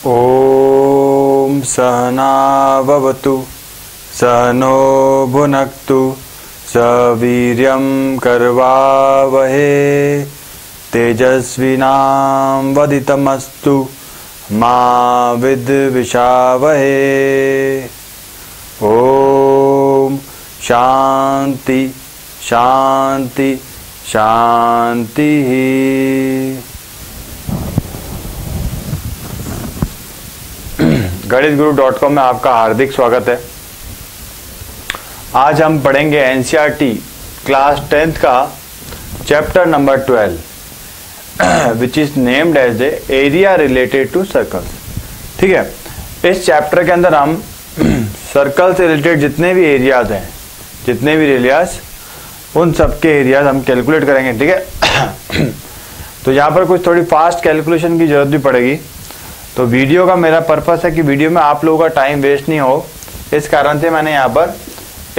ओम सहना भवतु सहनो भुनक्तु सवीर्यं करवावहे तेजस्विनावधीतमस्तु मा विद्विषावहे। ओम शांति शांति शांति। गणितगुरु.com में आपका हार्दिक स्वागत है। आज हम पढ़ेंगे एनसीईआरटी क्लास 10th का chapter number 12 which is named as a area related to circles. ठीक है, इस चैप्टर के अंदर हम सर्कल से रिलेटेड जितने भी एरियाज हैं, जितने भी एरियाज, उन सबके एरियाज हम कैलकुलेट करेंगे। ठीक है तो यहाँ पर कुछ थोड़ी फास्ट कैलकुलेशन की जरूरत भी पड़ेगी। तो वीडियो का मेरा पर्पस है कि वीडियो में आप लोगों का टाइम वेस्ट नहीं हो, इस कारण से मैंने यहाँ पर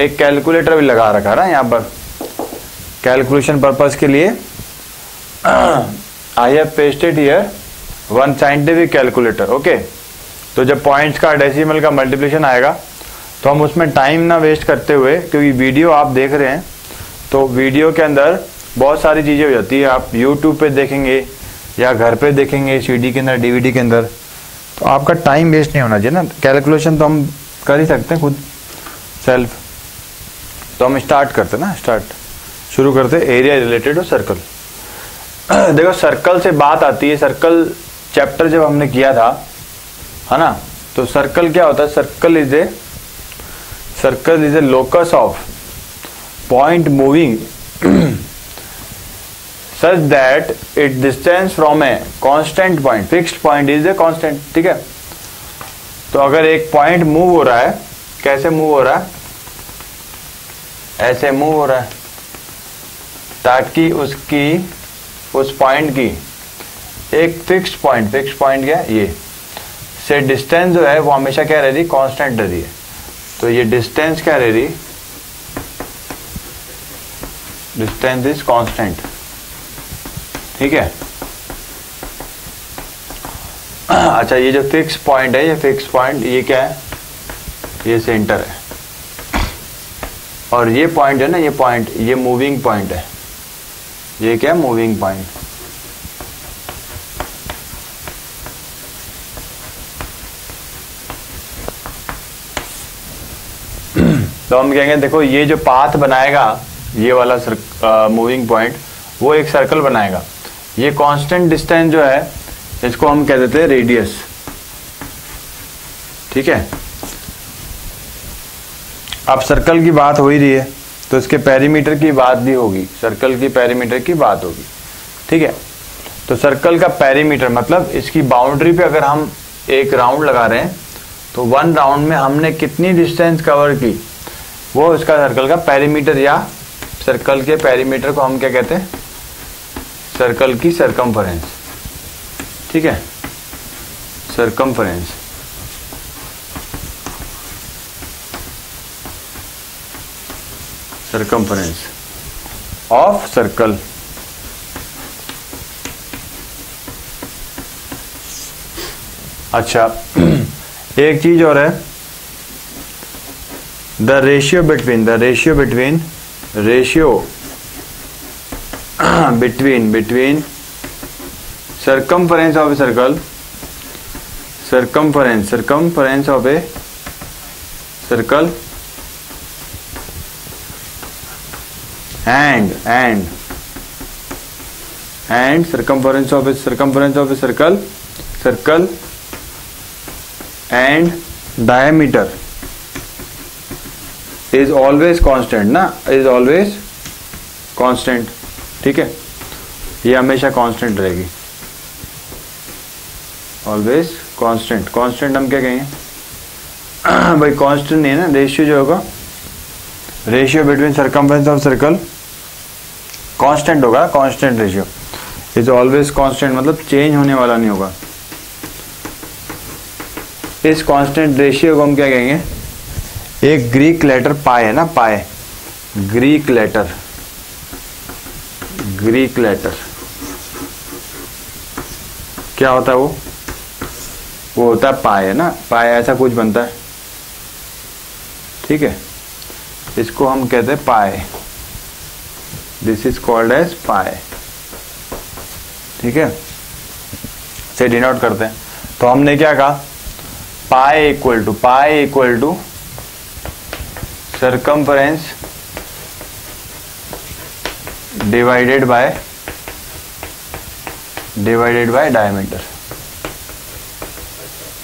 एक कैलकुलेटर भी लगा रखा है ना। यहाँ पर कैलकुलेशन पर्पस के लिए I have pasted here one scientific calculator. Okay, तो जब पॉइंट्स का डेसिमल का मल्टीप्लिकेशन आएगा तो हम उसमें टाइम ना वेस्ट करते हुए, क्योंकि वीडियो आप देख रहे हैं तो वीडियो के अंदर बहुत सारी चीज़ें हो जाती है। आप यूट्यूब पे देखेंगे या घर पे देखेंगे, सीडी के अंदर, डीवीडी के अंदर, तो आपका टाइम वेस्ट नहीं होना चाहिए ना। कैलकुलेशन तो हम कर ही सकते हैं खुद सेल्फ। तो हम स्टार्ट करते हैं ना, शुरू करते एरिया रिलेटेड टू सर्कल। देखो, सर्कल से बात आती है, सर्कल चैप्टर जब हमने किया था, है ना, तो सर्कल क्या होता है? Circle is a locus of point moving such that its distance from a constant point, fixed point is a constant। ठीक है, तो अगर एक पॉइंट मूव हो रहा है, कैसे मूव हो रहा है? ऐसे मूव हो रहा है, ताकि उस पॉइंट की एक फिक्स्ड पॉइंट क्या है? ये से डिस्टेंस जो है वो हमेशा क्या रह रही? कांस्टेंट रह रही है। तो ये डिस्टेंस क्या रह रही? Distance is constant. ठीक है, अच्छा, ये जो फिक्स पॉइंट है, ये फिक्स पॉइंट ये क्या है? ये सेंटर है। और ये पॉइंट है ना, ये पॉइंट, ये मूविंग पॉइंट है। ये क्या? Moving point. तो हम कहेंगे, देखो, ये जो पाथ बनाएगा, ये वाला मूविंग पॉइंट, वो एक सर्कल बनाएगा। ये कांस्टेंट डिस्टेंस जो है, इसको हम कह देते हैं रेडियस। ठीक है, अब सर्कल की बात हो ही रही है तो इसके पेरीमीटर की बात भी होगी, सर्कल की पेरीमीटर की बात होगी। ठीक है, तो सर्कल का पेरीमीटर मतलब इसकी बाउंड्री पे अगर हम एक राउंड लगा रहे हैं तो 1 राउंड में हमने कितनी डिस्टेंस कवर की, वो इसका सर्कल का पेरीमीटर, या सर्कल के पेरीमीटर को हम क्या कहते हैं? सर्कल की सरकमफरेंस। ठीक है, सरकमफरेंस। Circumference of circle. अच्छा, एक चीज और है, the ratio between circumference of a circle, circumference of a circle and circumference of a circle and diameter is always constant ना, is always constant। ठीक है, ये हमेशा कांस्टेंट रहेगी, ऑलवेज कांस्टेंट। कांस्टेंट हम क्या कहेंगे भाई? कांस्टेंट नहीं है ना, रेशियो जो होगा, ratio between circumference of circle constant होगा। Constant ratio is always constant, मतलब चेंज होने वाला नहीं होगा। इस कांस्टेंट रेशियो को हम क्या कहेंगे? एक ग्रीक लेटर पाई है ना, पाई, ग्रीक लेटर क्या होता है वो? वो होता है पाई, है ना, पाई ऐसा कुछ बनता है, ठीक है, इसको हम कहते हैं पाई, दिस इज कॉल्ड एज पाई, ठीक है, से डिनोट करते हैं। तो हमने क्या कहा, pi equal to circumference divided by diameter,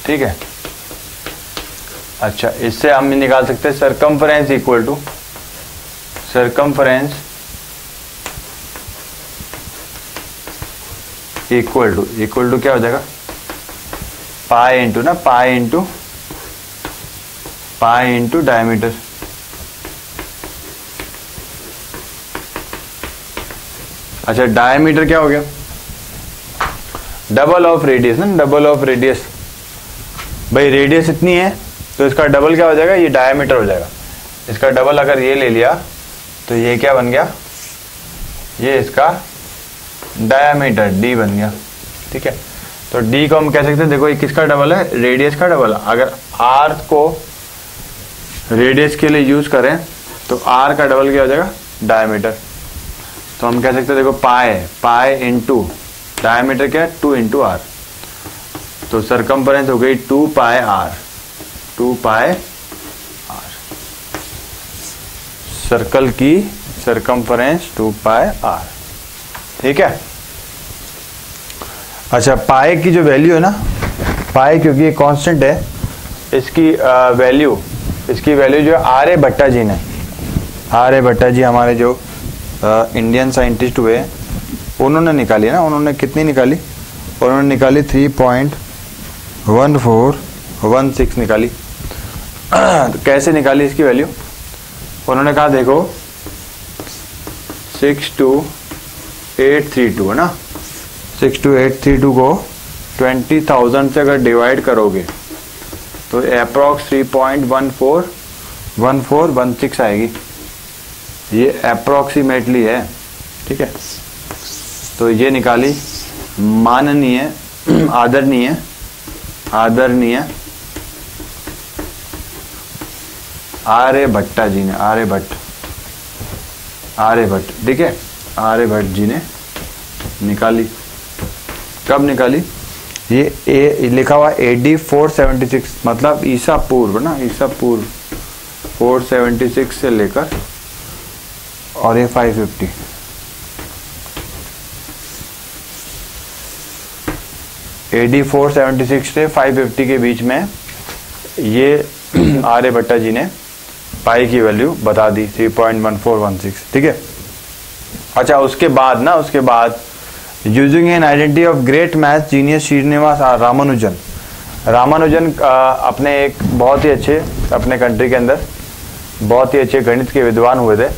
ठीक है। अच्छा, इससे हम निकाल सकते हैं सर्कम्फरेंस इक्वल टू क्या हो जाएगा, पाई इंटू डायमीटर। अच्छा, डायमीटर क्या हो गया, डबल ऑफ रेडियस ना, डबल ऑफ रेडियस, भाई रेडियस इतनी है तो इसका डबल क्या हो जाएगा, ये डायमीटर हो जाएगा। इसका डबल अगर ये ले लिया तो ये क्या बन गया, ये इसका डायमीटर डी बन गया, ठीक है। तो डी को हम कह सकते हैं, देखो ये किसका डबल है, रेडियस का डबल। अगर आर को रेडियस के लिए यूज करें तो आर का डबल क्या हो जाएगा, डायमीटर। तो हम कह सकते हैं, देखो पाई इंटू डायमीटर क्या है, 2 इंटू आर, तो सरकमफरेंस हो गई 2 पाई आर, सर्कल की सरकमफरेंस 2 पाई आर, ठीक है। अच्छा, पाई की जो वैल्यू है ना, पाई क्योंकि ये कांस्टेंट है, इसकी वैल्यू जो है आर्यभट्टा जी ने, आर्यभट्टा जी हमारे जो इंडियन साइंटिस्ट हुए उन्होंने निकाली ना, उन्होंने कितनी निकाली, उन्होंने निकाली 3.1416 निकाली। तो कैसे निकाली इसकी वैल्यू, उन्होंने कहा देखो 62832 है ना, 62832 को 20,000 से अगर डिवाइड करोगे तो अप्रॉक्स 3.1416 आएगी, ये अप्रॉक्सीमेटली है, ठीक है। तो ये निकाली माननीय आदरणीय आर्यभट्टा जी ने, आर्यभट्ट, ठीक है, आर्यभट्ट जी ने निकाली। कब निकाली, ये लिखा हुआ AD 476, मतलब ईसा पूर्व ना, ईसा पूर्व 476 से लेकर और ये 550, AD 476 से 550 के बीच में ये आर्यभट्टा जी ने पाई की वैल्यू बता दी 3.1416, ठीक है। अच्छा, उसके बाद using an identity of great maths genius Srinivasa Ramanujan अपने एक बहुत ही अच्छे, अपने कंट्री के अंदर बहुत ही अच्छे गणित के विद्वान हुए थे।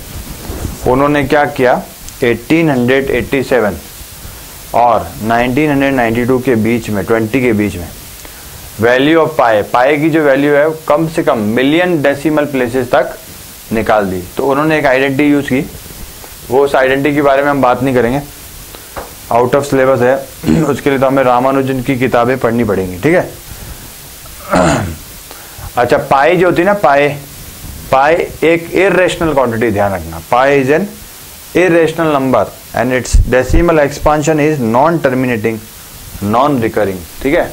उन्होंने क्या किया, 1887 और 1992 के बीच में, 20 के बीच में वैल्यू ऑफ पाई की जो वैल्यू है कम से कम मिलियन डेसिमल प्लेसेस तक निकाल दी। तो उन्होंने एक आइडेंटिटी यूज की, वो उस आइडेंटिटी के बारे में हम बात नहीं करेंगे, आउट ऑफ सिलेबस है, उसके लिए तो हमें रामानुजन की किताबें पढ़नी पड़ेंगी, ठीक है। अच्छा, पाई जो होती है ना, पाई एक इरेशनल क्वांटिटी, ध्यान रखना, pi is an irrational number and it's decimal expansion is non terminating, non recurring, ठीक है।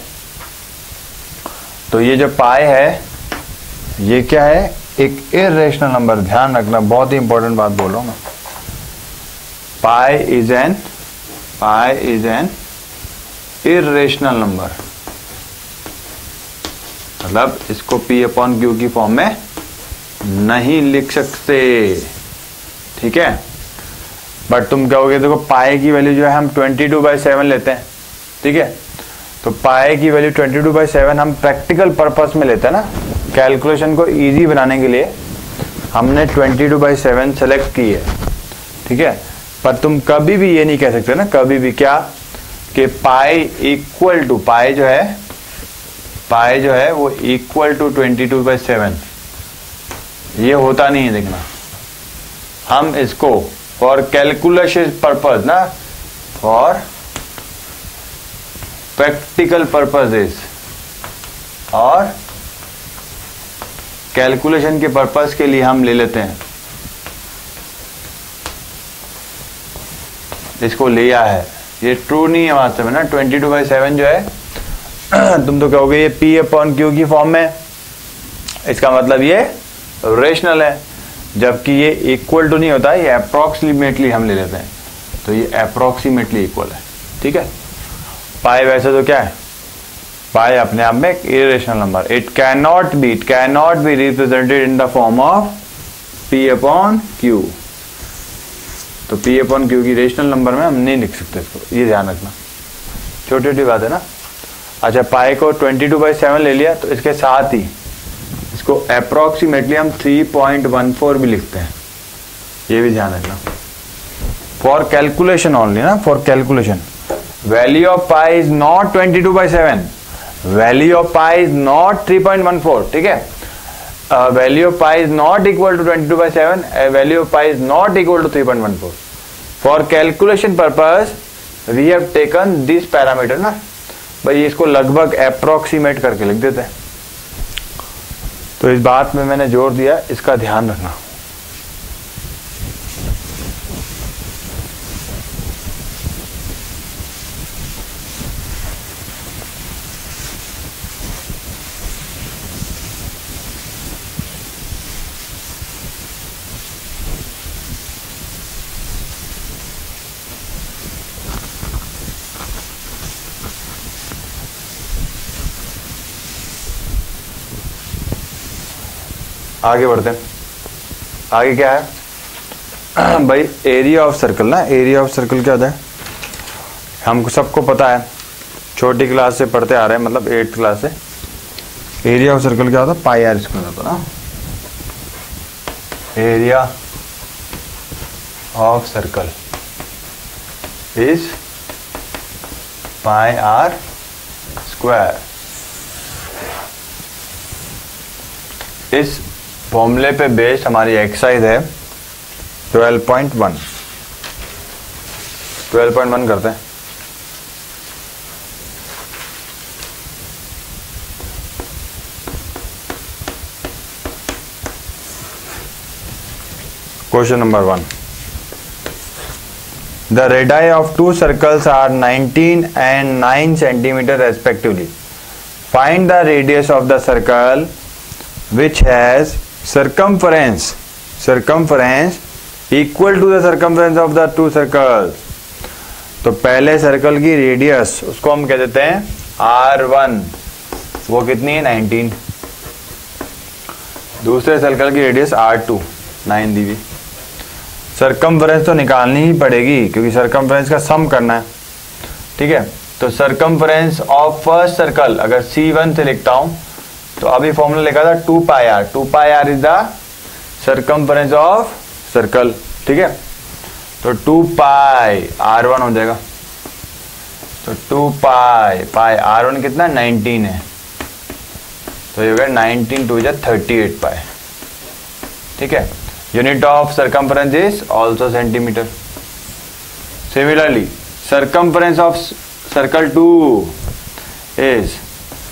तो ये जो पाई है ये क्या है, एक इरेशनल नंबर, ध्यान रखना, बहुत ही इंपॉर्टेंट बात बोल रहा हूं मैं। Pi is an irrational number, मतलब इसको P/Q की फॉर्म में नहीं लिख सकते, ठीक है। बट तुम कहोगे देखो पाई की वैल्यू जो है हम 22/7 लेते हैं, ठीक है। तो पाई की वैल्यू 22/7 हम प्रैक्टिकल पर्पस में लेते हैं ना, कैलकुलेशन को इजी बनाने के लिए हमने 22/7 सेलेक्ट की है, ठीक है। पर तुम कभी भी ये नहीं कह सकते ना, कभी भी क्या, कि पाई इक्वल टू, पाई जो है वो इक्वल टू 22/7, ये होता नहीं है, देखना। हम इसको फॉर कैलकुलेशन पर्पज ना, फॉर प्रैक्टिकल पर्पजेस और कैलकुलेशन के पर्पस के लिए हम ले लेते हैं, इसको लिया है, ये ट्रू नहीं है वास्तव में ना। 22/7 जो है तुम तो कहोगे ये P/Q की फॉर्म में, इसका मतलब ये रेशनल है, जबकि ये इक्वल टू नहीं होता है, ये अप्रोक्सीमेटली हम ले लेते हैं, तो ये अप्रोक्सीमेटली इक्वल है। ठीक है, पाई वैसे तो क्या है, पाई अपने आप में एक irrational number, it can not be represented in the form of P/Q। तो P/Q की रेशनल नंबर में हम नहीं लिख सकते इसको, ये ध्यान रखना, छोटी छोटी बात है ना। अच्छा, पाई को 22/7 ले लिया, तो इसके साथ ही इसको अप्रोक्सीमेटली हम 3.14 भी लिखते हैं, ये भी ध्यान रखना। फॉर कैलकुलेशन ओनली ना, for calculation. Value of pi is not 22/7, value of pi is not 3.14। ठीक है, value of pi is not equal to 22/7, value of pi is not equal to 3.14। For calculation purpose we have taken this parameter ना, भाई इसको लगभग approximate करके लिख देते हैं। तो इस बात में मैंने जोर दिया, इसका ध्यान रखना। आगे बढ़ते हैं, आगे क्या है भाई, एरिया ऑफ सर्कल ना। एरिया ऑफ सर्कल क्या होता है, हमको सबको पता है, छोटी क्लास से पढ़ते आ रहे हैं, मतलब 8th क्लास से। एरिया ऑफ सर्कल क्या होता है, पाई आर स्क्वायर होता है ना। Area of circle is pi r square. इस फॉर्मूले पे बेस्ड हमारी एक्सरसाइज है 12.1। 12.1 करते हैं। Question number 1, the radii of two circles are 19 and 9 centimeter respectively. Find the radius of the circle which has circumference equal to the circumference of the two circles. तो पहले circle की radius उसको हम कह देते हैं R1, वो कितनी है 19। दूसरे सर्कल की रेडियस R2 9 दी हुई। सर्कमफ्रेंस तो निकालनी ही पड़ेगी क्योंकि सर्कमफ्रेंस का सम करना है। ठीक है, तो सर्कमफ्रेंस ऑफ फर्स्ट सर्कल अगर C1 से लिखता हूं तो अभी फॉर्मूला लिखा था 2 pi r. 2 pi r is the circumference of circle. ठीक है, तो 2 पाई R1 हो जाएगा। तो 2 पाई R1 कितना 19 है, तो ये हो गया 19 2 38 पाई। ठीक है, unit of circumference is also centimetre. Similarly circumference of circle 2 is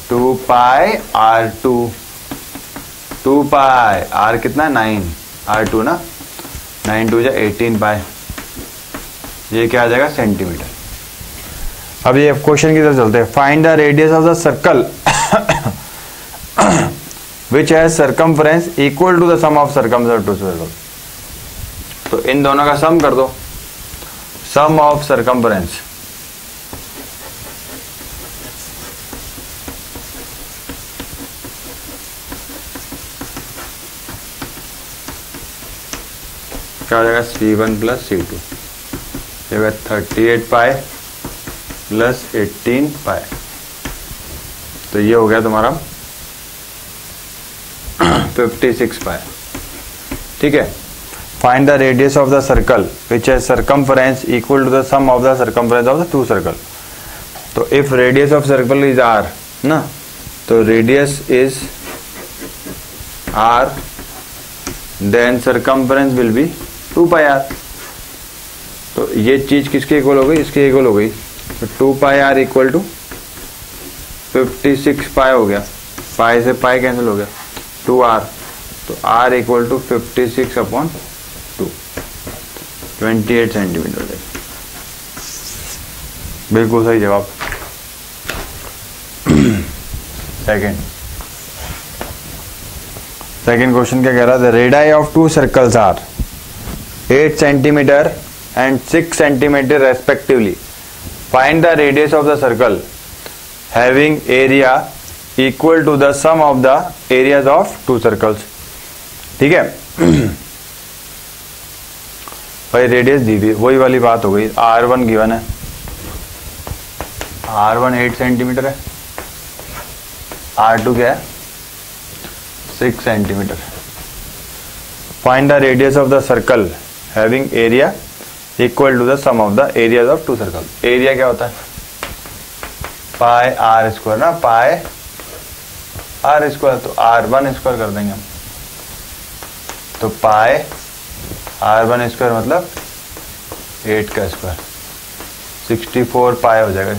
2 pi R2। 2 pi R कितना 9, R2 ना 9 2 18 पाई, ये क्या आ जाएगा सेंटीमीटर। अब ये क्वेश्चन की तरफ चलते हैं। Find the radius of the circle which has circumference equal to the sum of circumference of two circles. तो इन दोनों का सम कर दो, sum of circumference क्या हो जाएगा C1 प्लस C2, ये होगा 38 पाई प्लस 18 पाई। तो ये हो गया तुम्हारा 56 पाई। ठीक है, find the radius of the circle which है circumference equal to the sum of the circumference of the two circle. तो if radius of circle is r ना, तो radius is r, then circumference will be 2 pi r. तो ये चीज किसके equal हो गई, इसके इक्वल हो गई। तो 2 पाई आर इक्वल टू 56 पाई हो गया। पाई से पाई कैंसिल हो गया, 2r, तो r इक्वल टू 56/2, 28 सेंटीमीटर हो जाएगा। बिल्कुल सही जवाब। सेकेंड क्वेश्चन क्या कह रहा है, the radii of two circles are 8 centimetre and 6 centimetre respectively, find the radius of the circle having area equal to the sum of the areas of two circles. ठीक है भाई, रेडियस दी हुई, वही वाली बात हो गई। r1 गिवन है, r1 8 सेंटीमीटर है, r2 क्या है 6 centimetre. Find the radius of the circle having area equal to the sum of the areas of two circle. Area क्या होता है, पाई आर स्क्वायर ना, पाई आर स्क्वायर, तो r1 स्क्वायर कर देंगे हम, तो पाई r1 स्क्वायर मतलब 8 का स्क्वायर, 64 पाई हो जाएगा।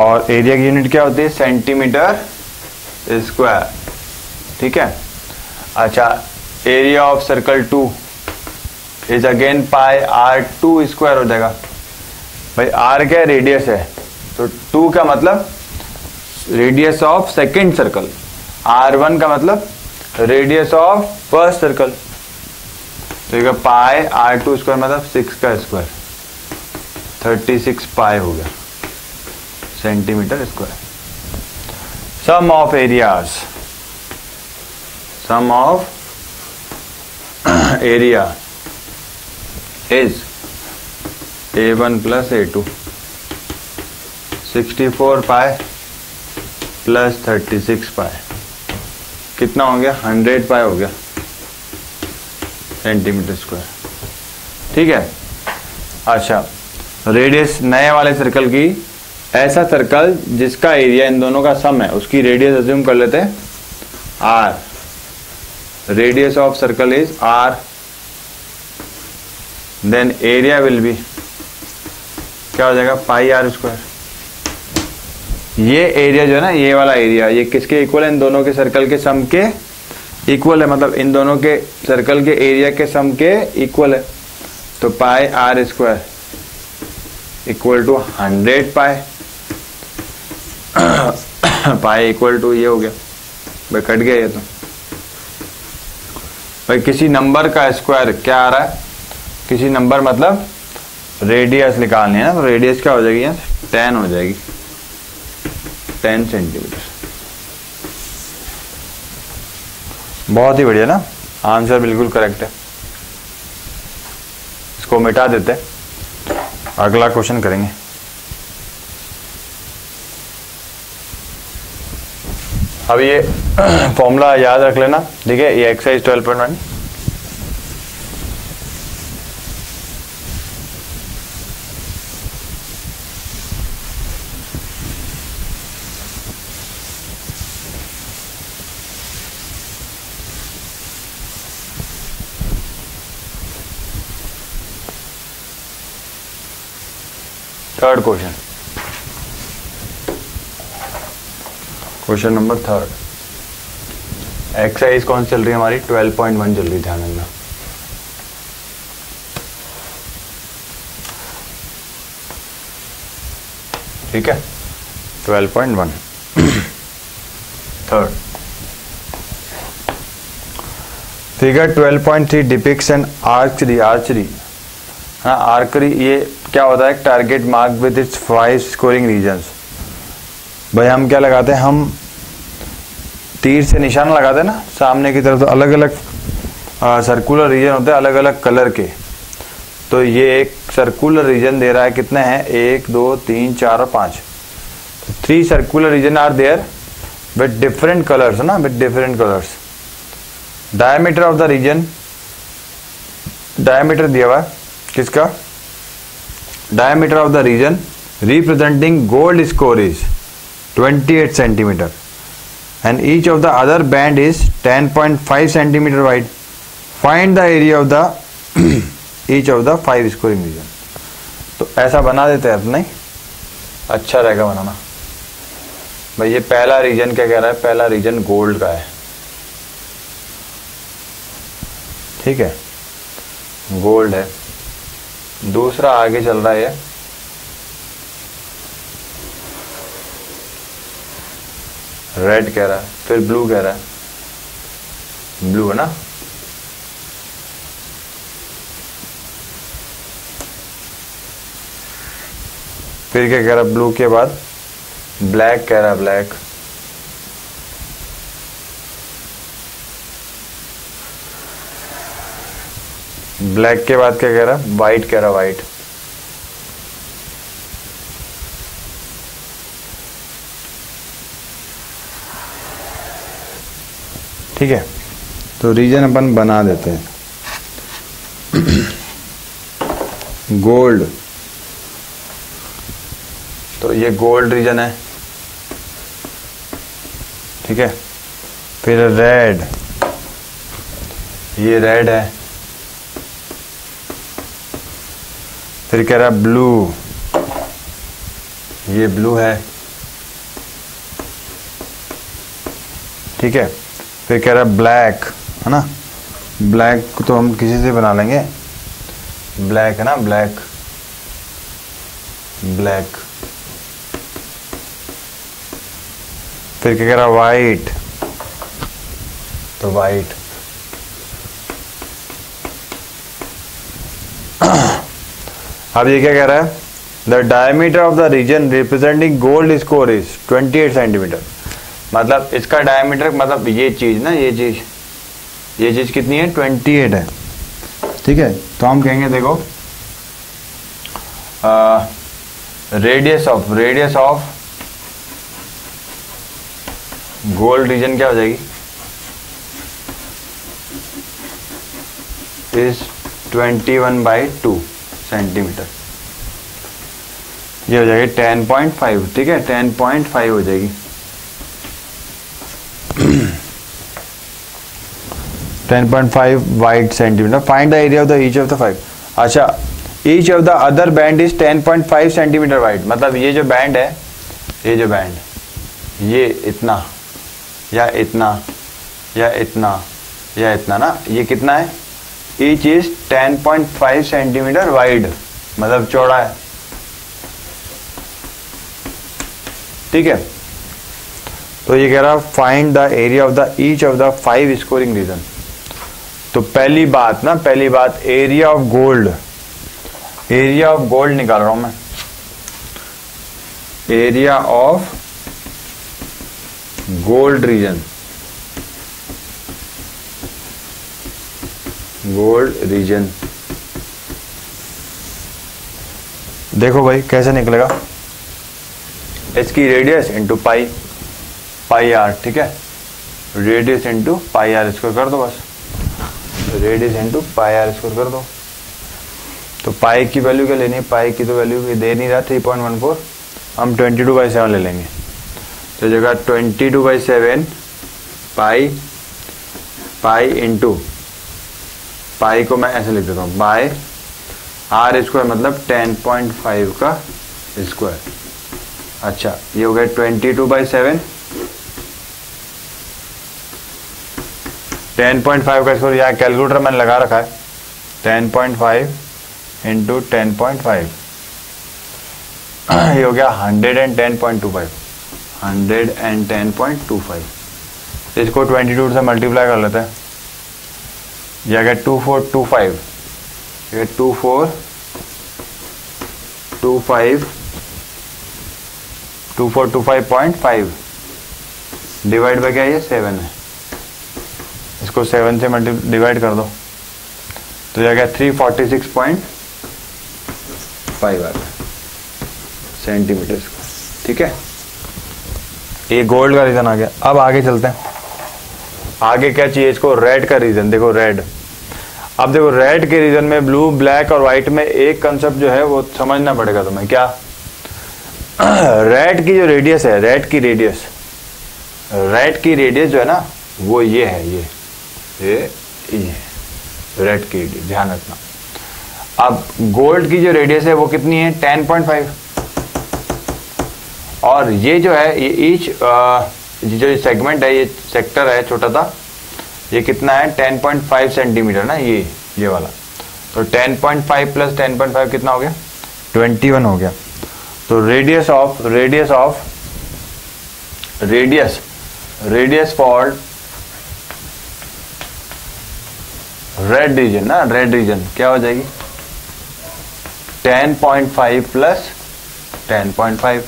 और एरिया की यूनिट क्या होती है, सेंटीमीटर स्क्वायर। ठीक है, अच्छा, area of circle 2 is again pi r2 square हो जाएगा। भाई r क्या रेडियस है, तो 2 का मतलब radius of second circle, r1 का मतलब रेडियस ऑफ फर्स्ट सर्कल, तो ये पाई r2 स्क्वायर मतलब 6 का स्क्वायर, 36 पाई हो गया centimetre square. Sum of areas, sum of area is a1 plus a2, 64 pi plus 36 pi, कितना हो गया 100 पाई हो गया सेंटीमीटर स्क्वायर। ठीक है, अच्छा, रेडियस नए वाले सर्कल की, ऐसा सर्कल जिसका एरिया इन दोनों का सम है उसकी रेडियस अज्यूम कर लेते हैं r, radius of circle is r, then area will be क्या हो जाएगा पाई r स्क्वायर। ये एरिया जो है ना, ये वाला एरिया, ये किसके इक्वल है, इन दोनों के सर्कल के सम के इक्वल है, मतलब इन दोनों के सर्कल के एरिया के सम के इक्वल है, तो pi r square equal to 100 pi, pi equal to ये हो गया भाई, कट गया ये तो। भाई किसी नंबर का स्क्वायर क्या आ रहा है, किसी नंबर मतलब रेडियस निकालनी है ना, तो रेडियस क्या हो जाएगी यहाँ 10 हो जाएगी, 10 सेंटीमीटर। बहुत ही बढ़िया ना, आंसर बिल्कुल करेक्ट है। इसको मिटा देते हैं, अगला क्वेश्चन करेंगे। अब ये फॉर्मूला याद रख लेना, ठीक है, ये exercise 12.1। Third question, question number 3। Exercise कौन चल रही है हमारी, 12.1 चल रही, ध्यान रखना। ठीक है, 12.1 third. Figure 12.3 depicts an archery, archery हाँ आर्करी, ये क्या होता है, target mark with its 5 scoring regions. भाई हम क्या लगाते हैं, हम तीर से निशान लगाते हैं ना सामने की तरफ, तो अलग अलग सर्कुलर रीजन होते हैं अलग अलग कलर के। तो ये एक सर्कुलर रीजन दे रहा है, कितने हैं 1 2 3 4 और 5, 3 circular region are there with different colours ना, with different colours. Diameter of the region, diameter दिया हुआ है किसका, diameter of the region representing gold score is 28 centimetre and each of the other band is 10.5 centimeter wide. Find the area of the each of the 5 scoring region. तो ऐसा बना देते हैं, नहीं अच्छा रहेगा बनाना। भाई ये पहला रीजन क्या कह रहा है, पहला रीजन गोल्ड का है, ठीक है, गोल्ड है। दूसरा आगे चल रहा है रेड कह रहा है, फिर ब्लू कह रहा है, ब्लू है ना, फिर क्या कह रहा है, ब्लू के बाद ब्लैक कह रहा है, ब्लैक, ब्लैक के बाद क्या कह रहा है, वाइट कह रहा है, वाइट, ठीक है। तो रीजन अपन बना देते हैं। गोल्ड, तो ये गोल्ड रीजन है, ठीक है। फिर रेड, ये रेड है। फिर कह रहा ब्लू, ये ब्लू है, ठीक है। फिर कह रहा ब्लैक, है ना, ब्लैक को तो हम किसी से बना लेंगे, ब्लैक है ना, ब्लैक, ब्लैक। फिर क्या कह रहा वाइट, तो वाइट। अब ये क्या कह रहा है, the diameter of the region representing gold score is 28 centimetre. मतलब इसका डायमीटर, मतलब ये चीज ना, ये चीज कितनी है, 28 है, ठीक है। तो हम कहेंगे देखो रेडियस ऑफ गोल्ड रीजन क्या हो जाएगी, इज 21/2 सेंटीमीटर, ये हो जाएगी 10.5, ठीक है, 10.5 हो जाएगी। 10.5 wide centimetre. Find the area of the each of the 5। अच्छा, each of the other band is 10.5 centimetre wide. मतलब ये जो बैंड है, ये इतना या इतना या इतना या इतना ना, ये कितना है, ईच इज 10.5 सेंटीमीटर वाइड, मतलब चौड़ा है, ठीक है। तो ये कह रहा find the area of the each of the 5 scoring region. तो पहली बात, एरिया ऑफ गोल्ड, निकाल रहा हूं मैं, एरिया ऑफ गोल्ड रीजन, देखो भाई कैसे निकलेगा, इसकी रेडियस इंटू पाई आर, ठीक है, radius into pi r square कर दो बस, radius into pi r square कर दो। तो पाई की वैल्यू क्या लेनी है, पाई की तो वैल्यू दे नहीं रहा 3.14, हम 22/7 ले लेंगे। तो जगह 22/7 पाई इंटू पाई को मैं ऐसे लिख देता हूँ, बाय आर स्क्वायर, मतलब 10.5 का स्क्वायर। अच्छा, ये हो गया 22/7, 10.5 का स्क्वायर, यहाँ कैलकुलेटर मैंने लगा रखा है, 10.5 इंटू 10.5, ये हो गया 110.25, 110.25। इसको 22 से मल्टीप्लाई कर लेते हैं, यह गया 2425, ये 2425.5 डिवाइड बाय क्या, ये 7 है, इसको 7 से डिवाइड कर दो, तो यह गया 346.5 आ गया सेंटीमीटर स्क्वायर, ठीक है। ये गोल्ड का रीजन आ गया। अब आगे चलते हैं, आगे क्या चाहिए इसको, रेड का रीजन। देखो रेड, अब देखो रेड के रीजन में ब्लू, ब्लैक और व्हाइट में एक कंसेप्ट जो है वो समझना पड़ेगा तुम्हें। क्या, रेड की जो रेडियस है, रेड की रेडियस जो है ना, वो ये है, ये रेड की रेडियस, ध्यान रखना। अब गोल्ड की जो रेडियस है वो कितनी है, 10.5, और ये जो है ये ईच जो सेगमेंट है, ये सेक्टर है छोटा सा, ये कितना है 10.5 सेंटीमीटर ना, ये वाला। तो 10.5 प्लस 10.5 कितना हो गया 21 हो गया। तो रेडियस फॉर रेड रीजन ना, रेड रीजन क्या हो जाएगी 10.5 प्लस 10.5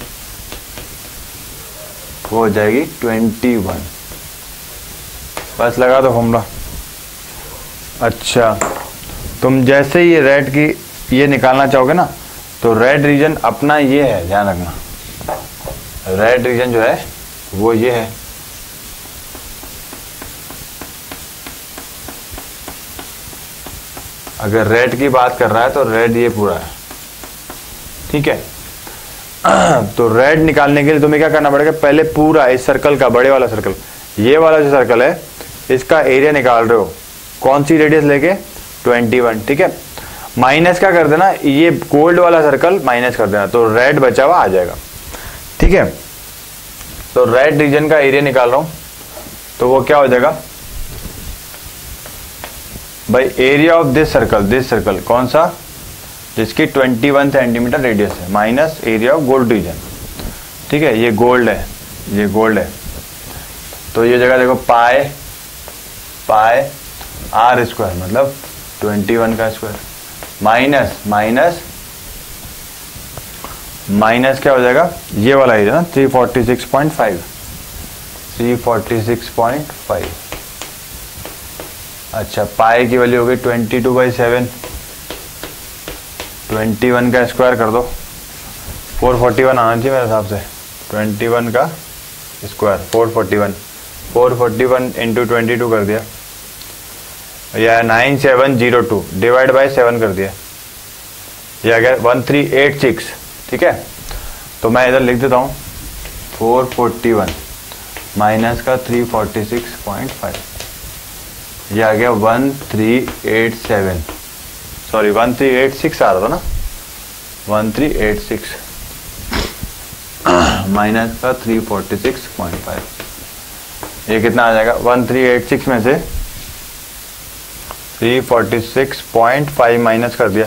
वो हो जाएगी 21। बस लगा दो फॉर्मूला। अच्छा, तुम जैसे ही रेड की ये निकालना चाहोगे ना, तो रेड रीजन अपना ये है, ध्यान रखना, रेड रीजन जो है वो ये है। अगर रेड की बात कर रहा है तो रेड ये पूरा है, ठीक है। तो रेड निकालने के लिए तुम्हें क्या करना पड़ेगा, पहले पूरा इस सर्कल का, बड़े वाला सर्कल, ये वाला जो सर्कल है इसका एरिया निकाल रहे हो, कौन सी रेडियस लेके 21, ठीक है। माइनस क्या कर देना, ये गोल्ड वाला सर्कल माइनस कर देना, तो रेड बचा हुआ आ जाएगा, ठीक है। तो रेड रीजन का एरिया निकाल रहा हूं, तो वो क्या हो जाएगा भाई, एरिया ऑफ दिस सर्कल कौन सा, जिसकी 21 सेंटीमीटर रेडियस है, minus area of gold reason, ठीक है। ये गोल्ड है, तो ये जगह देखो पाई आर स्क्वायर मतलब 21 का स्क्वायर, माइनस क्या हो जाएगा, ये वाला एरिया ना 346.5। अच्छा, पाई की वैल्यू हो गई 22/7, 21 का स्क्वायर कर दो, 441 आना चाहिए मेरे हिसाब से। 21 का स्क्वायर 441 इंटू 22 कर दिया, या 9702 डिवाइड बाय 7 कर दिया, ये आ गया 1386, ठीक है। तो मैं इधर लिख देता हूँ 441 माइनस का 346.5, ये आ गया 1387, सॉरी 1386 आ रहा था ना, 1386 माइनस का 346.5, ये कितना आ जाएगा, 1386 में से 346.5 माइनस कर दिया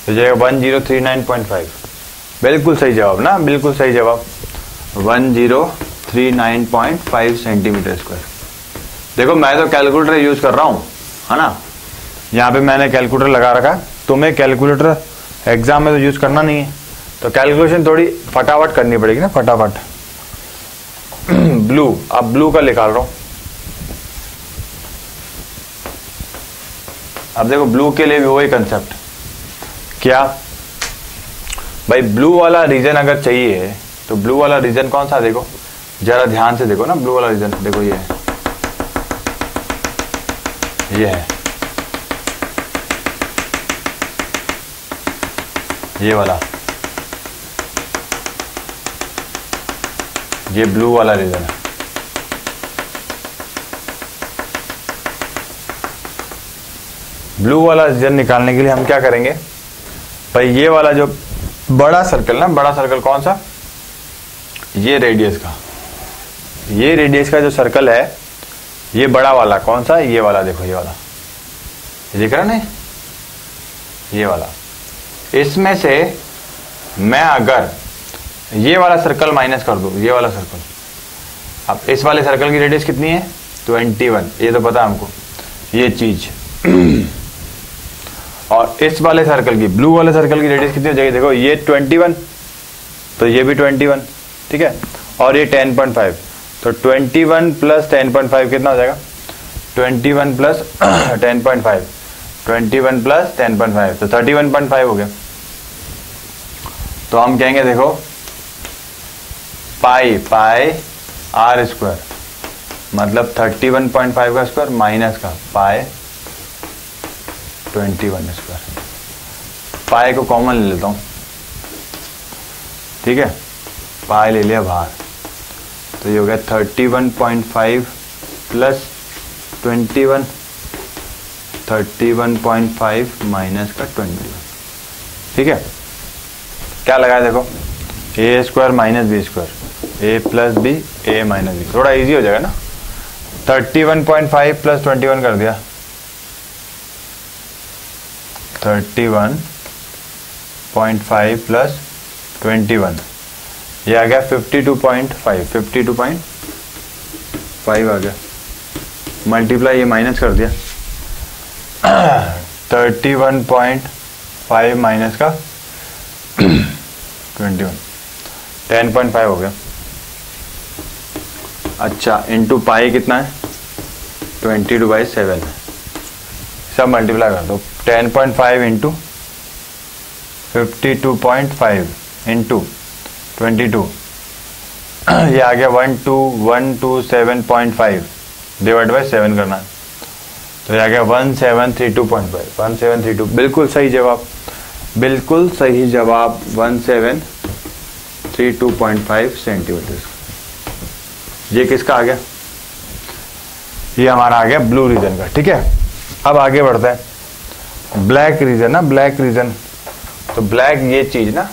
तो जाएगा 1039.5। बिल्कुल सही जवाब ना, बिल्कुल सही जवाब, 1039.5 सेंटीमीटर स्क्वायर। देखो मैं तो कैलकुलेटर यूज कर रहा हूँ, है ना, यहाँ पे मैंने कैलकुलेटर लगा रखा। तुम्हें कैलकुलेटर एग्जाम में तो यूज करना नहीं है, तो कैलकुलेशन थोड़ी फटाफट करनी पड़ेगी ना, फटाफट। ब्लू, अब ब्लू का निकाल रहा हूं। अब देखो ब्लू के लिए भी वही कंसेप्ट, क्या भाई, ब्लू वाला रीजन अगर चाहिए तो ब्लू वाला रीजन कौन सा, देखो जरा ध्यान से देखो ना, ब्लू वाला रीजन देखो, ये है, ये वाला, ये ब्लू वाला रीजन है। ब्लू वाला रीजन निकालने के लिए हम क्या करेंगे भाई, ये वाला जो बड़ा सर्कल ना, बड़ा सर्कल कौन सा, ये रेडियस का जो सर्कल है, ये बड़ा वाला कौन सा, ये वाला, देखो ये वाला, ये दिख रहा ना, ये वाला। इसमें से मैं अगर ये वाला सर्कल माइनस कर दूं, ये वाला सर्कल, अब इस वाले सर्कल की रेडियस कितनी है 21, ये तो पता है हमको, ये चीज। और इस वाले सर्कल की, ब्लू वाले सर्कल की रेडियस कितनी हो जाएगी, देखो ये 21, तो ये भी 21, ठीक है, और ये 10.5, तो 21 प्लस 10.5 कितना हो जाएगा, 21 प्लस 10.5, 21 प्लस 10.5, तो 31.5 हो गया। तो हम कहेंगे देखो पाई आर स्क्वायर मतलब 31.5 का स्क्वायर माइनस का पाई 21 स्क्वायर, पाई को कॉमन ले लेता हूं, ठीक है, पाई ले लिया बाहर, तो ये हो गया 31.5 प्लस 21, 31.5 माइनस का 21, ठीक है। क्या लगाया देखो, ए स्क्वायर माइनस बी स्क्वायर, ए प्लस बी ए माइनस बी, थोड़ा इजी हो जाएगा ना। 31.5 प्लस 21 कर दिया, 31.5 प्लस 21, ये आ गया 52.5, 52.5 आ गया। मल्टीप्लाई ये माइनस कर दिया 31.5 माइनस का 21, 10.5 हो गया। अच्छा, इंटू पाई कितना है 22/7, सब मल्टीप्लाई कर दो। 10.5 इंटू 52.5 इंटू 22, ये आ गया 12127.5 डिवाइड बाई 7 करना है, तो ये आ गया 1732.5, 1732, बिल्कुल सही जवाब, बिल्कुल सही जवाब 1732.5 सेंटीमीटर। ये किसका आ गया? ये हमारा आ गया ब्लू रीजन का। ठीक है, अब आगे बढ़ते हैं। ब्लैक रीजन ना, ब्लैक रीजन, तो ब्लैक ये चीज ना,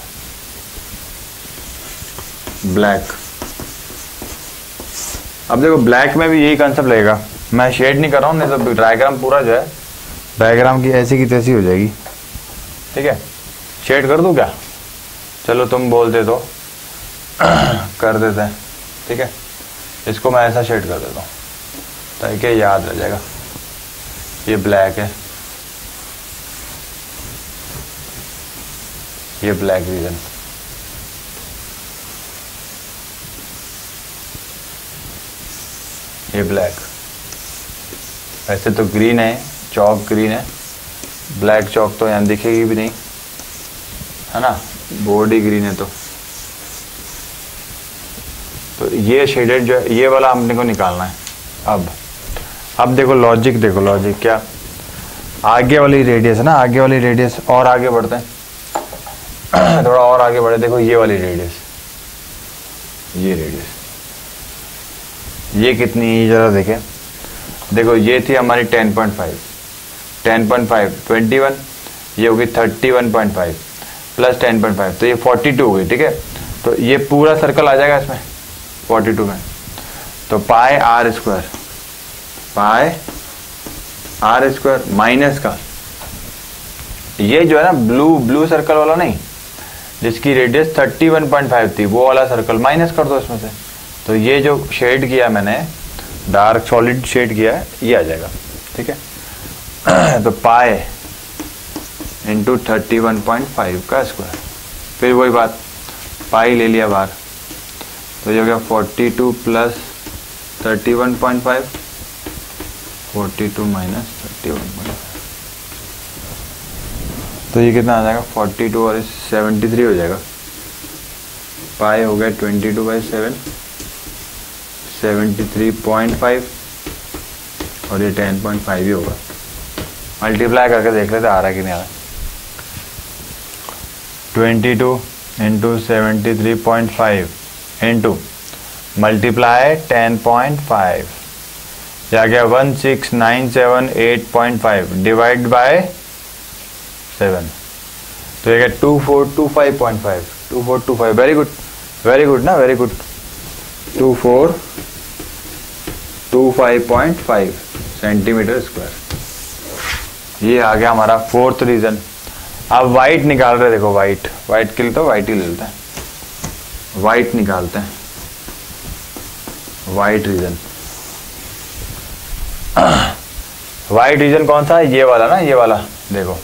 ब्लैक। अब देखो ब्लैक में भी यही कंसेप्ट लगेगा, मैं शेड नहीं कर रहा हूं, नहीं तो डायग्राम पूरा जो है डायग्राम की ऐसी की तैसी हो जाएगी। ठीक है, शेड कर दूं क्या? चलो तुम बोलते तो कर देते हैं। ठीक है, इसको मैं ऐसा शेड कर देता हूँ ताकि याद रह जाएगा। ये ब्लैक है, ये ब्लैक रीजन, ये ब्लैक। ऐसे तो ग्रीन है, चौक ग्रीन है, ब्लैक चौक तो यहाँ दिखेगी भी नहीं, है ना, बोर्ड ही ग्रीन है। तो ये शेडेड जो है, ये वाला हमने को निकालना है। अब देखो लॉजिक, देखो लॉजिक क्या, आगे वाली रेडियस है ना, आगे वाली रेडियस, और आगे बढ़ते हैं थोड़ा और आगे बढ़े। देखो ये वाली रेडियस, ये रेडियस, ये कितनी है जरा देखें। देखो ये थी हमारी 10.5, 10.5 21, ये होगी 31.5 प्लस 10.5, तो ये 42 हो गई। ठीक है, तो ये पूरा सर्कल आ जाएगा इसमें 42 में। तो pi r square, pi r square minus का, ये जो है ना ब्लू सर्कल वाला नहीं, जिसकी रेडियस 31.5 थी, वो वाला सर्कल माइनस कर दो इसमें से। तो ये जो शेड किया मैंने, डार्क सॉलिड शेड किया है, ये आ जाएगा। ठीक है, तो पाई इंटू 31.5 का स्क्वायर, फिर वही बात, पाई ले लिया बाहर, तो ये हो गया 42 प्लस 31.5, 42 माइनस 31.5, तो ये कितना आ जाएगा 42 और 73 हो जाएगा। पाई हो गया 22/7, 73.5 और ये 10.5 ही होगा। मल्टीप्लाई करके देख लेते आ रहा है कि नहीं आ रहा। 22 इंटू 73.5 इंटू मल्टीप्लाई 10.5, आ गया 16978.5 डिवाइड बाय 7, तो ये 2425.5, 2425, वेरी गुड, वेरी गुड ना, वेरी गुड, 2425.5 सेंटीमीटर स्क्वायर। ये आ गया हमारा फोर्थ रीजन। अब वाइट निकाल रहे, देखो वाइट, वाइट के लिए तो वाइट ही ले लेते हैं, वाइट निकालते हैं, वाइट रीजन। वाइट रीजन कौन सा है? ये वाला ना, ये वाला देखो,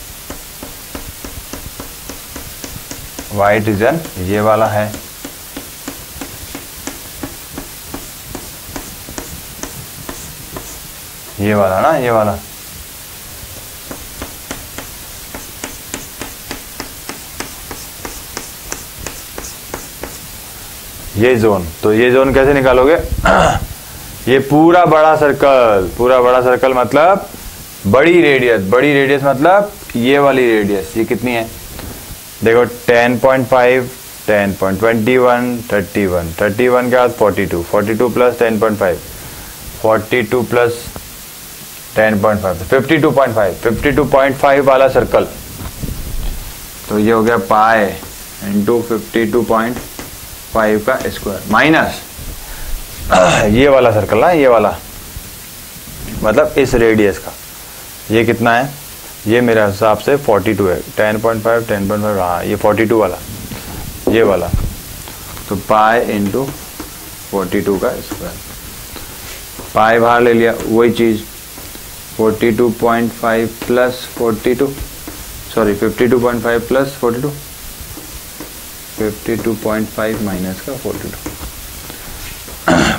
वाइट रीजन ये वाला है। ये वाला ना, ये वाला, ये जोन। तो ये जोन कैसे निकालोगे? ये पूरा बड़ा सर्कल, पूरा बड़ा सर्कल मतलब बड़ी रेडियस, बड़ी रेडियस मतलब ये वाली रेडियस, ये कितनी है देखो 10.5, 10.21, 31, 31 के बाद 42, 42 प्लस 10.5, 42 प्लस 10.5, 52.5, 52.5 वाला सर्कल। तो ये हो गया पाई इंटू 52.5 5 का स्क्वायर माइनस ये वाला सर्कल ना, ये वाला मतलब इस रेडियस का, ये कितना है, ये मेरे हिसाब से 42 है, 10.5 10.5, हाँ ये 42 वाला, ये वाला, तो पाई इंटू 42 का स्क्वायर, पाई बाहर ले लिया, वही चीज़ 42.5 प्लस 42, सॉरी 52.5 प्लस 42, 52.5 माइनस का 42,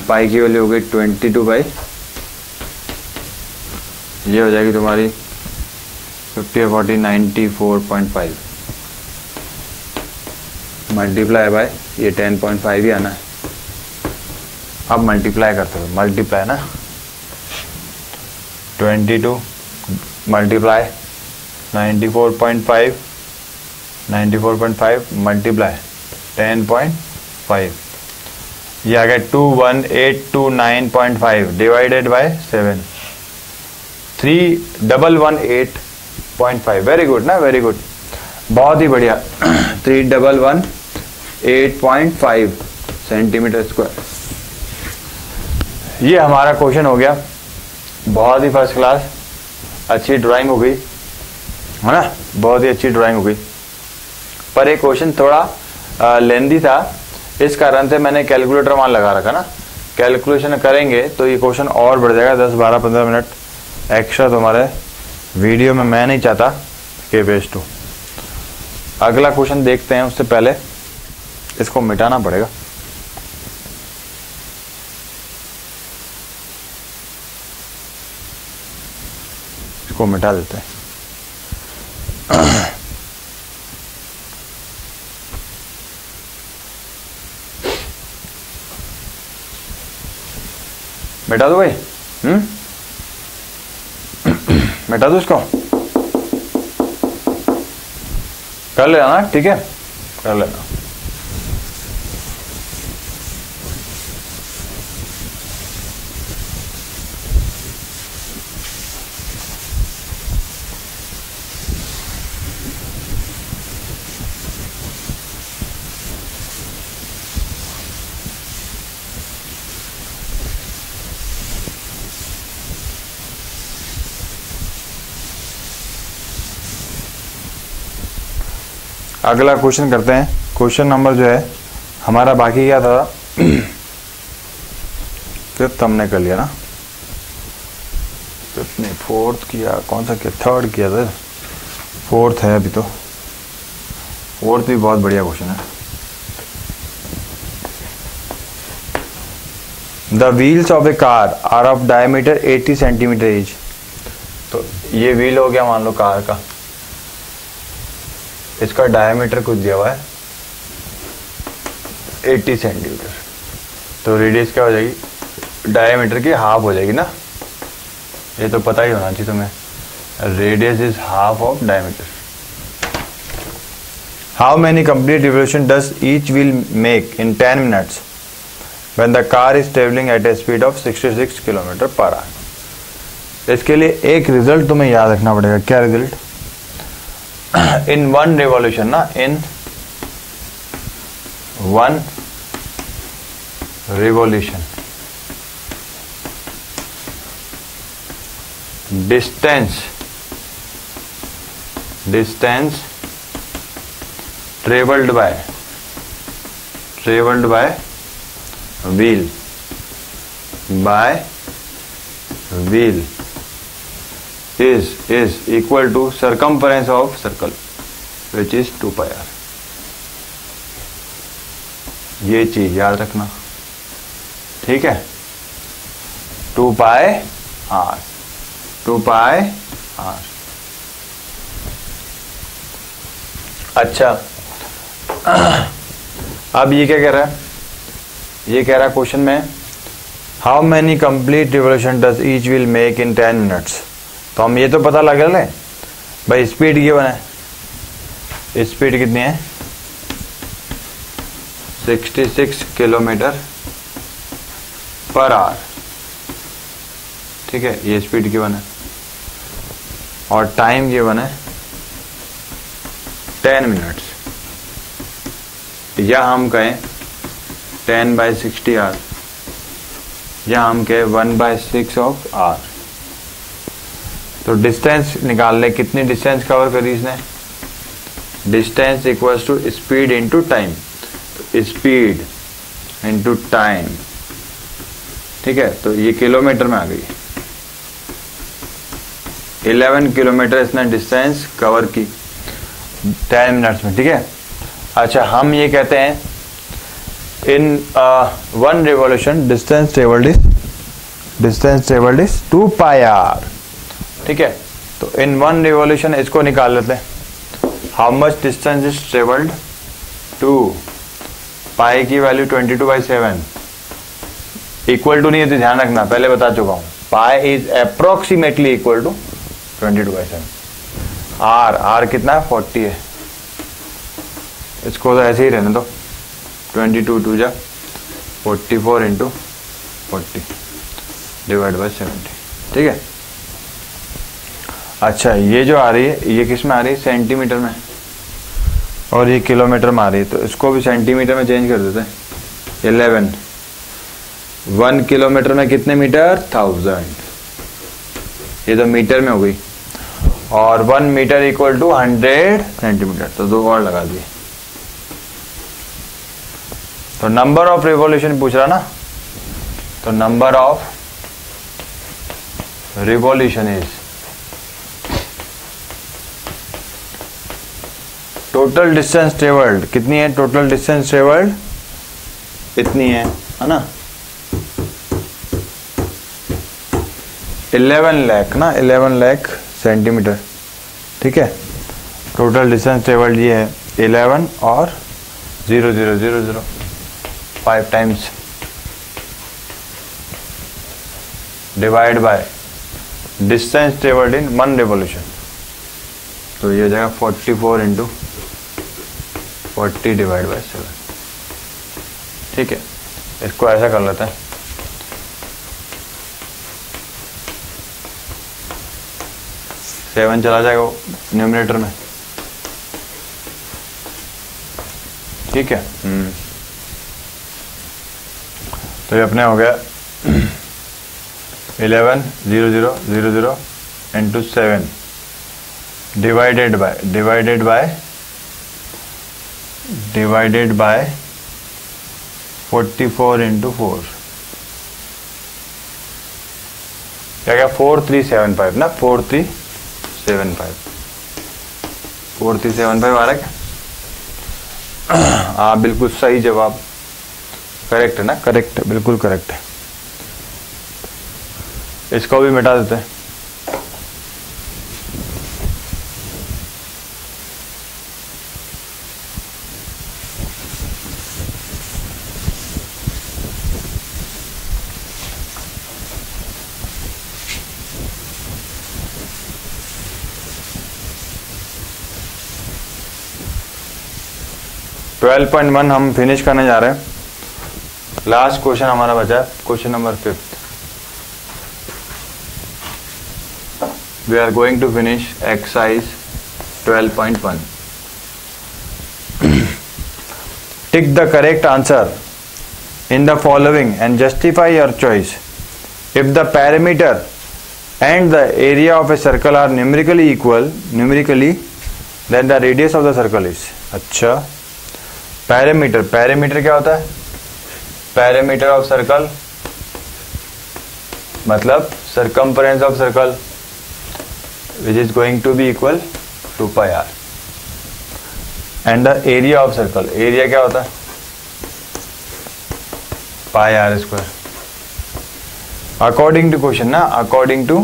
पाई की वैल्यू हो गई 22 बाई, ये हो जाएगी तुम्हारी 50 40 94.5 मल्टीप्लाई बाय ये 10.5 ही आना है। अब मल्टीप्लाई करते हो, मल्टीप्लाई ना 22 मल्टीप्लाई 94.5 मल्टीप्लाई 10.5, ये आ गया 21829.5 डिवाइडेड बाय 7, 3118.5, वेरी गुड ना, वेरी गुड, बहुत ही बढ़िया 3118.5 सेंटीमीटर स्क्वायर। ये हमारा क्वेश्चन हो गया, बहुत ही फर्स्ट क्लास, अच्छी ड्राइंग हो गई है ना, बहुत ही अच्छी ड्राइंग हो गई, पर एक क्वेश्चन थोड़ा लेंदी था, इस कारण से मैंने कैलकुलेटर वहां लगा रखा ना, कैलकुलेशन करेंगे तो ये क्वेश्चन और बढ़ जाएगा, 10 12 15 मिनट एक्स्ट्रा तुम्हारे वीडियो में मैं नहीं चाहता कि वेस्ट हो। अगला क्वेश्चन देखते हैं, उससे पहले इसको मिटाना पड़ेगा। इसको मिटा देते हैं। मिटा दो भाई, मिटा दो इसको, कर लेना ना, ठीक है कर लेना। अगला क्वेश्चन करते हैं। क्वेश्चन नंबर जो है हमारा बाकी क्या था, फिफ्थ हमने कर लिया ना, फिफ्थ नहीं फोर्थ किया, कौन सा किया, थर्ड किया था, फोर्थ है अभी तो, फोर्थ भी बहुत बढ़िया क्वेश्चन है। The wheels of a car are of diameter 80 centimetre each, तो ये व्हील हो गया मान लो कार का, इसका डायमीटर कुछ दिया हुआ है 80 सेंटीमीटर, तो रेडियस क्या हो जाएगी, डायमीटर की हाफ हो जाएगी ना, ये तो पता ही होना चाहिए तुम्हें, radius is half of diameter. How many complete revolution does each wheel make in 10 minutes when the car is travelling at A speed of 66 kilometre per hour. इसके लिए एक रिजल्ट तुम्हें याद रखना पड़ेगा, क्या रिजल्ट, इन वन रिवॉल्यूशन ना, in one revolution distance travelled by wheel is equal to circumference of circle which is 2 pi r। ये चीज याद रखना, ठीक है, 2 pi r, 2 pi r। अच्छा अब ये क्या कह रहा है, ये कह रहा है क्वेश्चन में how many complete revolution does each wheel make in 10 minutes. तो हम ये तो पता लगा ले भाई, स्पीड गिवन है, स्पीड कितनी है 66 किलोमीटर पर आवर, ठीक है, ये स्पीड गिवन है, और टाइम गिवन है 10 मिनट्स, या हम कहें 10/60 आर, या हम कहे 1/6 ऑफ आर। तो डिस्टेंस निकाल ले, कितनी डिस्टेंस कवर करी इसने, distance equals to speed into time, speed into time, ठीक है। तो ये किलोमीटर में आ गई, 11 किलोमीटर इसने डिस्टेंस कवर की 10 मिनट्स में, ठीक है। अच्छा, हम ये कहते हैं in 1 revolution distance travelled is 2 pi r, ठीक है। तो इन 1 रिवॉल्यूशन इसको निकाल लेते हैं, how much distance is travelled, 2 पाई की वैल्यू 22/7, इक्वल टू नहीं है तो ध्यान रखना, पहले बता चुका हूं, pi is approximately equal to 22/7। R कितना है, 40 है, इसको तो ऐसे ही रहने दो, 22 2 जा 44 इंटू 40 डिवाइड बाई 70, ठीक है। अच्छा, ये जो आ रही है ये किस में आ रही है, सेंटीमीटर में, और ये किलोमीटर में आ रही है, तो इसको भी सेंटीमीटर में चेंज कर देते हैं। 11 1 किलोमीटर में कितने मीटर, 1000, ये तो मीटर में हो गई, और 1 मीटर इक्वल टू 100 सेंटीमीटर, तो 2 और लगा दिए। तो नंबर ऑफ रिवॉल्यूशन पूछ रहा ना, तो number of revolution is total distance travelled, कितनी है टोटल डिस्टेंस ट्रेवल्ड, इतनी है ना, 11 लाख ना, 11 लाख सेंटीमीटर, ठीक है। टोटल डिस्टेंस ट्रेवल्ड ये है 11 और 0000 5 times divide by distance travelled in 1 revolution, तो ये हो जाएगा 44 इंटू 40 डिवाइड बाय 7, ठीक है। इसको ऐसा कर लेते हैं, सेवन चला जाएगा न्यूमरेटर में, ठीक है। तो ये अपने हो गया 11,0,0,0 इंटू 7 डिवाइडेड बाय 44 इंटू 4, क्या क्या 4375 ना, 4375 आ रहा है क्या, हाँ बिल्कुल सही जवाब, करेक्ट है ना, करेक्ट है, बिल्कुल करेक्ट है। इसको भी मिटा देते हैं, ट्वेल्व 12.1 हम फिनिश करने जा रहे हैं। लास्ट क्वेश्चन हमारा बचा है, question number 5। We are going to finish exercise 12.1। Tick the correct answer in the following and justify your choice. If the perimeter and the area of a circle are numerically equal, then the radius of the circle is. अच्छा, parameter क्या होता है, parameter of circle मतलब circumference of circle which is going to be equal to pi r, and the area of circle, area क्या होता है, pi r square. According to question ना, according to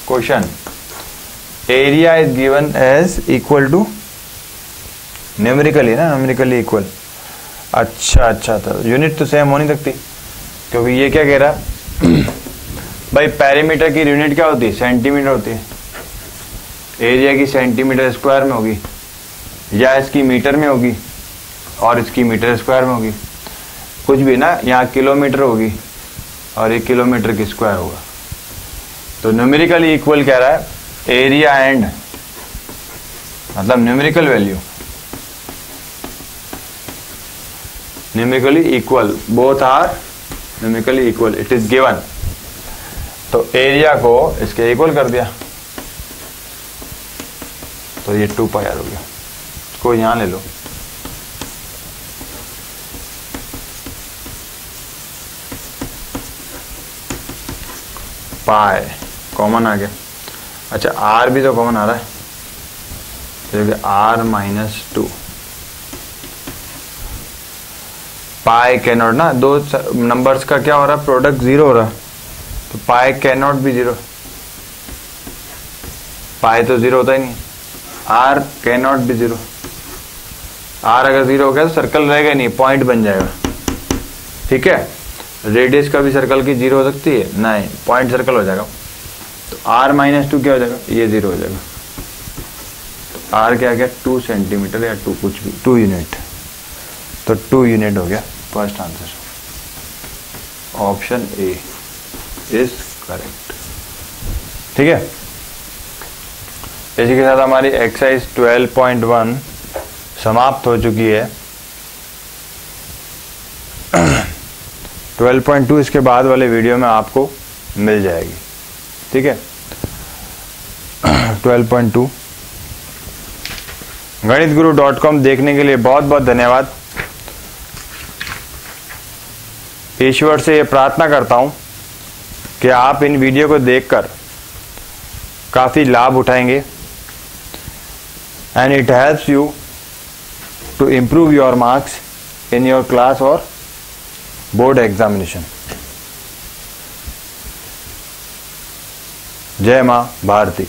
question, area is given as equal to numerically ना, numerically equal. अच्छा, तो unit तो same हो नहीं सकती, क्योंकि ये क्या कह रहा है भाई, पैरामीटर की यूनिट क्या होती है, सेंटीमीटर होती है, एरिया की सेंटीमीटर स्क्वायर में होगी, या इसकी मीटर में होगी और इसकी मीटर स्क्वायर में होगी, कुछ भी ना, यहाँ किलोमीटर होगी और ये किलोमीटर की स्क्वायर होगा। तो न्यूमेरिकली इक्वल कह रहा है, एरिया एंड मतलब numerical value numerically equal, both are numerically equal, it is given. तो एरिया को इसके इक्वल कर दिया, तो ये 2 पाई आर हो गया। इसको यहां ले लो, पाई कॉमन आ गया। अच्छा आर भी तो कॉमन आ रहा है, तो r minus 2 pi can not ना, दो नंबर्स का क्या हो रहा है, प्रोडक्ट 0 हो रहा है, तो पाई कैन नॉट भी 0, पाई तो 0 होता ही नहीं, आर कैन नॉट भी 0। आर अगर 0 हो गया तो सर्कल रहेगा नहीं, पॉइंट बन जाएगा। ठीक है, रेडियस का भी सर्कल की 0 हो सकती है, नहीं पॉइंट सर्कल हो जाएगा। तो आर माइनस 2 क्या हो जाएगा, ये 0 हो जाएगा। तो आर क्या गया, 2 सेंटीमीटर या 2 कुछ भी, 2 यूनिट, तो 2 यूनिट हो गया first answer. Option A is correct. ठीक है, इसी के साथ हमारी एक्सरसाइज 12.1 समाप्त हो चुकी है। 12.2 इसके बाद वाले वीडियो में आपको मिल जाएगी। ठीक है, 12.2 गणितगुरु.com देखने के लिए बहुत बहुत धन्यवाद। ईश्वर से ये प्रार्थना करता हूं कि आप इन वीडियो को देखकर काफी लाभ उठाएंगे, and it helps you to improve your marks in your class or board examination. जय मां भारती।